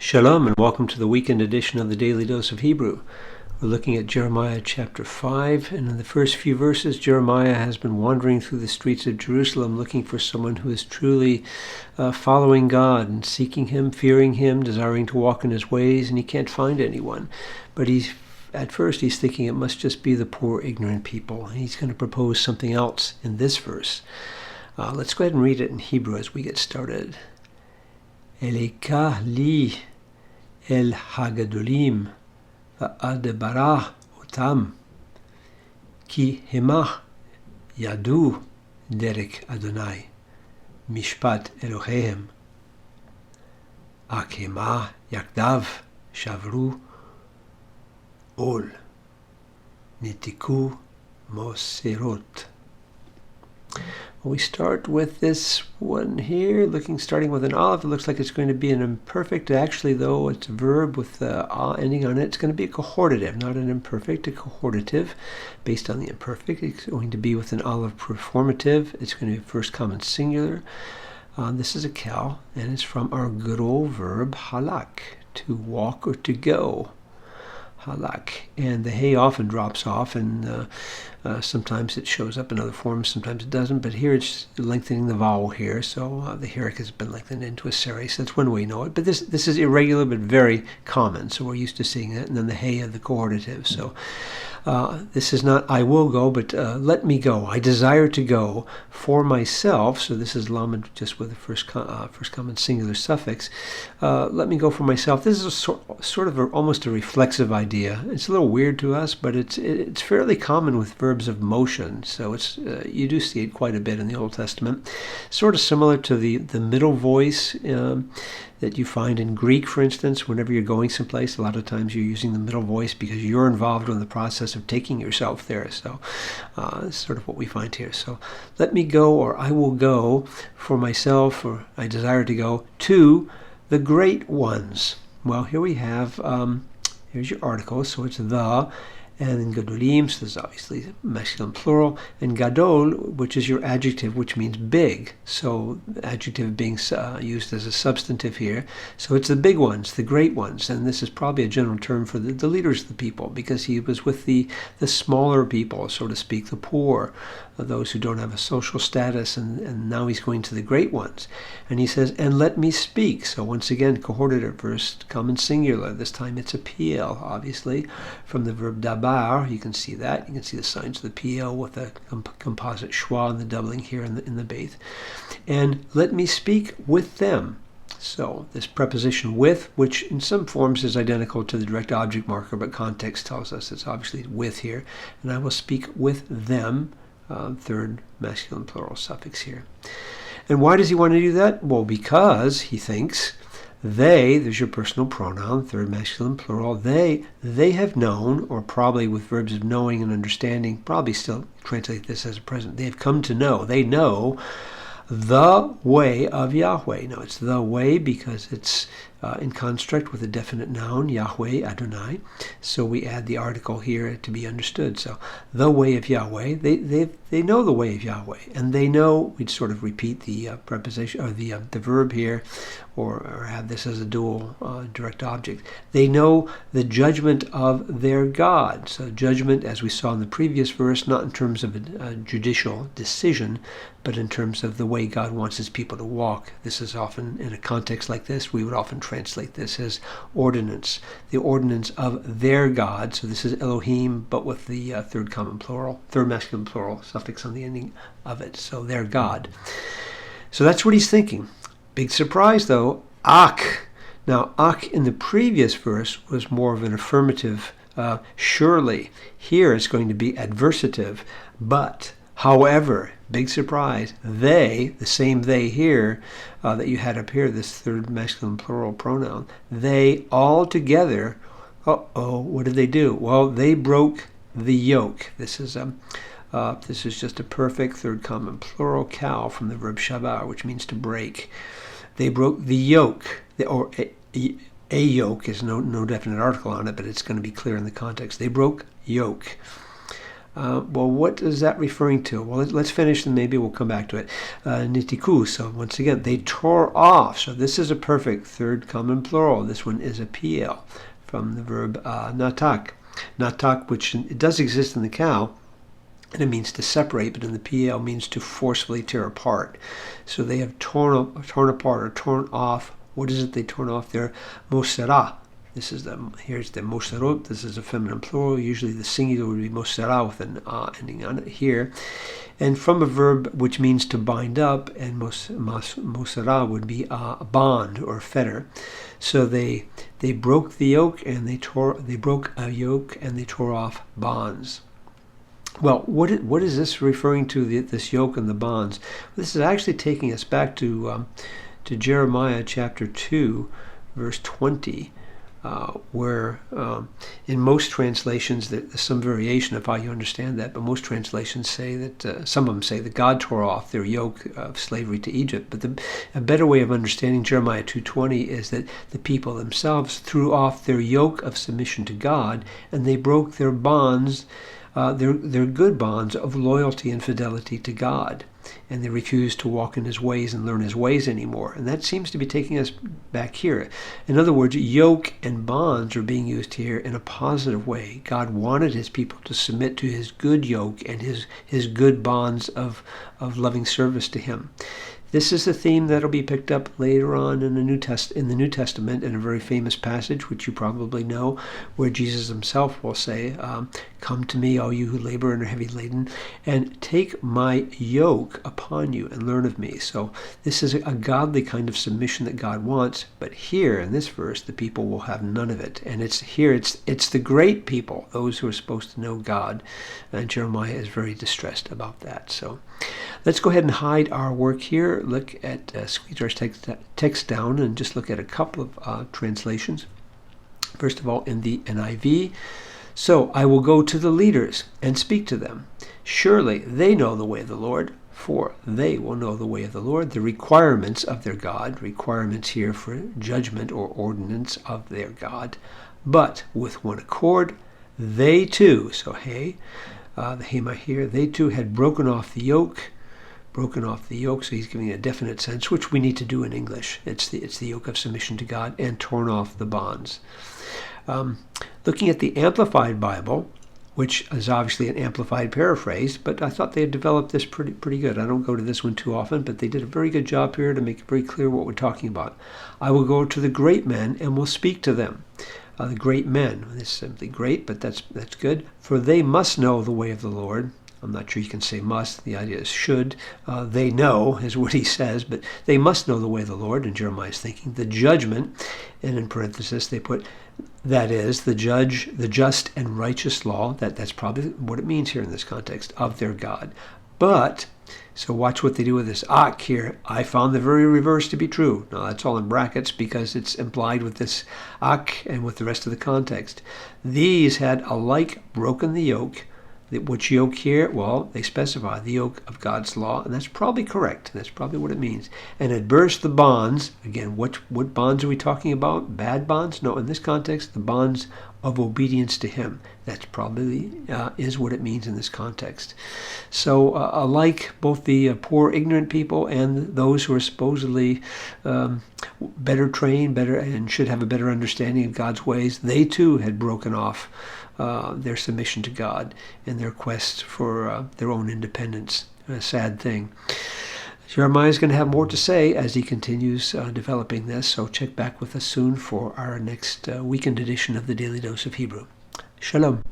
Shalom and welcome to the weekend edition of the Daily Dose of Hebrew. We're looking at Jeremiah chapter 5, and in the first few verses, Jeremiah has been wandering through the streets of Jerusalem looking for someone who is truly following God and seeking Him, fearing Him, desiring to walk in His ways, and he can't find anyone. But at first he's thinking it must just be the poor, ignorant people, and he's going to propose something else in this verse. Let's go ahead and read it in Hebrew as we get started. Eleka li el hagadolim va'adebara otam ki hema yadu derek Adonai mishpat Eloheim ak hema yakdav shavru ol nitiku moserot. We start with this one here, starting with an aleph. It looks like it's going to be an imperfect. Actually, though, it's a verb with the ending on it. It's going to be a cohortative, not an imperfect, a cohortative. Based on the imperfect, it's going to be with an aleph performative. It's going to be first common singular. This is a cal, and it's from our good old verb halak, to walk or to go. Halak. And the hey often drops off, and sometimes it shows up in other forms, sometimes it doesn't, but here it's lengthening the vowel here, so the herrick has been lengthened into a series. That's one way you know it, but this is irregular but very common, so we're used to seeing it. And then the hey of the cohortative. So this is not I will go, but let me go. I desire to go for myself. So this is lamed just with the first common singular suffix. Let me go for myself. This is sort of almost a reflexive idea. It's a little weird to us, but it's fairly common with verbs of motion. So it's you do see it quite a bit in the Old Testament. Sort of similar to the middle voice that you find in Greek, for instance. Whenever you're going someplace, a lot of times you're using the middle voice because you're involved in the process of taking yourself there. So it's sort of what we find here. So let me go, or I will go for myself, or I desire to go to the great ones. Well, here we have, here's your article, so it's the, and then gadolim, so this is obviously masculine plural, and gadol, which is your adjective, which means big. So adjective being used as a substantive here. So it's the big ones, the great ones, and this is probably a general term for the leaders of the people, because he was with the smaller people, so to speak, the poor, those who don't have a social status, and now he's going to the great ones. And he says, and let me speak. So once again, cohortative, first common singular. This time it's a PL, obviously, from the verb dabar. You can see that. You can see the signs of the PL with the composite schwa and the doubling here in the beth. And let me speak with them. So this preposition with, which in some forms is identical to the direct object marker, but context tells us it's obviously with here. And I will speak with them. Third masculine plural suffix here. And why does he want to do that? Well, because he thinks they, there's your personal pronoun, third masculine plural, they have known, or probably with verbs of knowing and understanding, probably still translate this as a present. They have come to know. They know the way of Yahweh. Now, it's the way because it's in construct with a definite noun, Yahweh, Adonai. So we add the article here to be understood. So the way of Yahweh, they know the way of Yahweh, and they know. We'd sort of repeat the preposition or the verb here, or have this as a dual direct object. They know the judgment of their God. So judgment, as we saw in the previous verse, not in terms of a judicial decision, but in terms of the way God wants His people to walk. This is often, in a context like this, we would often translate this as ordinance, the ordinance of their God. So this is Elohim, but with the third masculine plural suffix on the ending of it. So their God. So that's what he's thinking. Big surprise, though, ak. Now, ak in the previous verse was more of an affirmative, surely. Here it's going to be adversative, but, however, big surprise, they, the same they here that you had up here, this third masculine plural pronoun, they all together, what did they do? Well, they broke the yoke. This is just a perfect third common plural cal from the verb shavar, which means to break. They broke the yoke, or a yoke is no definite article on it, but it's going to be clear in the context. They broke yoke. Well, what is that referring to? Well, let's finish and maybe we'll come back to it. Nitiku, so once again, they tore off. So this is a perfect third common plural. This one is a PL from the verb natak. Natak, which it does exist in the cow, and it means to separate, but in the PL means to forcefully tear apart. So they have torn apart or torn off. What is it they torn off there? Mosera. Here's the moserot. This is a feminine plural. Usually the singular would be mosera with an ending on it here. And from a verb which means to bind up, and mosera would be a bond or fetter. So they broke the yoke and they broke a yoke and they tore off bonds. Well, what is this referring to, this yoke and the bonds? This is actually taking us back to Jeremiah chapter 2, verse 20, where in most translations, there's some variation of how you understand that, but most translations say that, some of them say that God tore off their yoke of slavery to Egypt. But a better way of understanding Jeremiah 2:20 is that the people themselves threw off their yoke of submission to God, and they broke their bonds, their good bonds of loyalty and fidelity to God. And they refuse to walk in his ways and learn his ways anymore. And that seems to be taking us back here. In other words, yoke and bonds are being used here in a positive way. God wanted his people to submit to his good yoke and his good bonds of loving service to him. This is a theme that'll be picked up later on in the New Testament in a very famous passage, which you probably know, where Jesus himself will say, "Come to me, all you who labor and are heavy laden, and take my yoke upon you and learn of me." So this is a godly kind of submission that God wants. But here in this verse, the people will have none of it. And it's the great people, those who are supposed to know God. And Jeremiah is very distressed about that. So let's go ahead and hide our work here. Look at, squeeze our text down and just look at a couple of translations. First of all, in the NIV, "So I will go to the leaders and speak to them. Surely they know the way of the Lord, for they will know the way of the Lord, the requirements of their God," requirements here for judgment or ordinance of their God. "But with one accord, they too," so the Hema here, "they too had broken off the yoke," so he's giving a definite sense, which we need to do in English. It's the yoke of submission to God, and torn off the bonds. Looking at the Amplified Bible, which is obviously an amplified paraphrase, but I thought they had developed this pretty good. I don't go to this one too often, but they did a very good job here to make it very clear what we're talking about. "I will go to the great men and will speak to them." The great men, this is simply great, but that's good. "For they must know the way of the Lord." I'm not sure you can say must. The idea is should. They know is what he says, but they must know the way of the Lord. And Jeremiah is thinking the judgment, and in parenthesis they put, that is, the just and righteous law. That's probably what it means here in this context, of their God. But, so watch what they do with this ak here. "I found the very reverse to be true." Now that's all in brackets because it's implied with this ak and with the rest of the context. "These had alike broken the yoke." Which yoke here? Well, they specify the yoke of God's law, and that's probably correct. That's probably what it means. "And had burst the bonds." Again, what bonds are we talking about? Bad bonds? No, in this context, the bonds of obedience to him. That's probably is what it means in this context. So alike both the poor, ignorant people and those who are supposedly better trained, and should have a better understanding of God's ways, they too had broken off their submission to God in their quest for their own independence. A sad thing. Jeremiah is going to have more to say as he continues developing this, so check back with us soon for our next weekend edition of the Daily Dose of Hebrew. Shalom.